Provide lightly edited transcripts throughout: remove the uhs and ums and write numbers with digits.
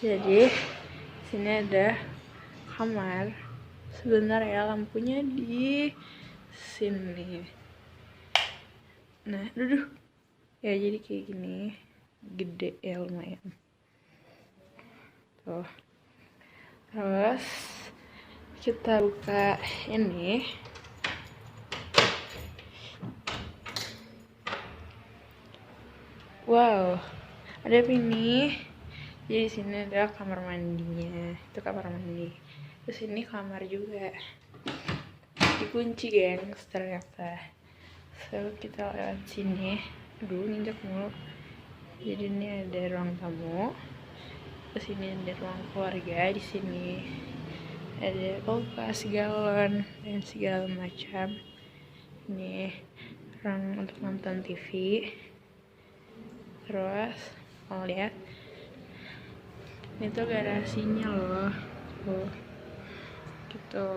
Jadi sini ada kamar. Sebentar ya, lampunya di sini. Nah, duduk. Ya jadi kayak gini, gede ya lumayan. Tuh. Terus kita buka ini. Wow, ada ini. Jadi sini ada kamar mandinya. Itu kamar mandi. Terus ini kamar juga. Dikunci, gengs, ternyata. So, kita lewat sini. Aduh, nginjak mulu. Jadi ini ada ruang tamu. Terus ini ada ruang keluarga. Di sini ada kulkas, galon, dan segala macam. Ini ruang untuk nonton TV. Terus mau lihat, ini tuh garasinya loh, tuh gitu.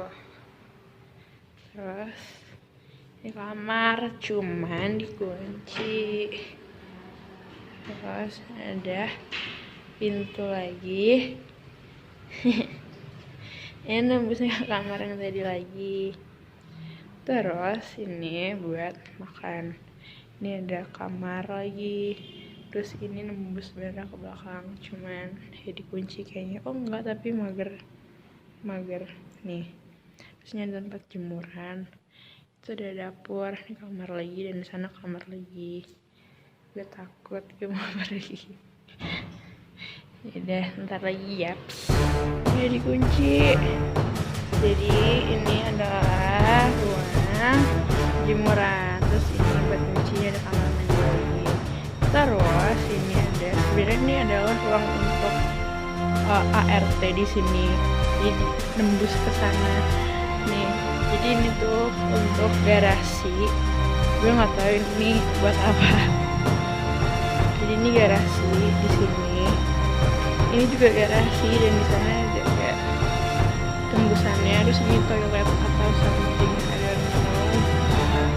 Terus ini kamar, cuman dikunci. Terus ada pintu lagi. Ini nembusnya ke kamar yang tadi lagi. Terus ini buat makan. Ini ada kamar lagi. Terus ini nembus bener ke belakang, cuman ya dikunci kayaknya. Oh enggak, tapi mager nih. Terus ini ada tempat jemuran. Itu ada dapur, ini kamar lagi, dan di sana kamar lagi. Gue takut gue mau pergi. Udah, ntar lagi ya. Udah dikunci. Jadi ini adalah ruang jemuran. Terus ini buat kuncinya, ada kamar mandi lagi. Terus ini ada, sebenarnya ini adalah ruang untuk ART di sini. Jadi nembus ke sana. Nih, jadi ini tuh untuk garasi. Gue nggak tahu ini buat apa. Jadi ini garasi di sini. Ini juga garasi, dan di sana ada kayak tembusannya. Terus ini toilet atau something, ada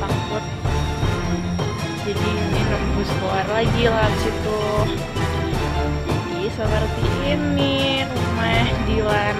takut. Jadi ini nembus keluar lagi lah situ. Jadi seperti ini rumah Dilan.